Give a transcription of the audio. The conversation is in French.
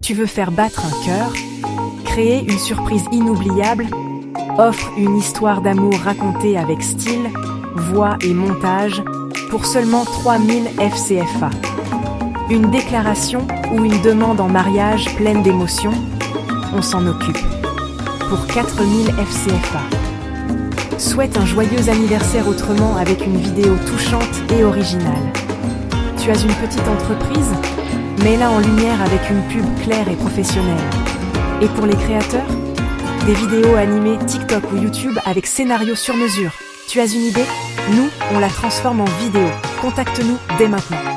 Tu veux faire battre un cœur, créer une surprise inoubliable, offre une histoire d'amour racontée avec style, voix et montage pour seulement 3000 FCFA. Une déclaration ou une demande en mariage pleine d'émotion, on s'en occupe. Pour 4000 FCFA. Souhaite un joyeux anniversaire autrement avec une vidéo touchante et originale. Tu as une petite entreprise? Mets-la en lumière avec une pub claire et professionnelle. Et pour les créateurs? Des vidéos animées TikTok ou YouTube avec scénario sur mesure. Tu as une idée? Nous, on la transforme en vidéo. Contacte-nous dès maintenant.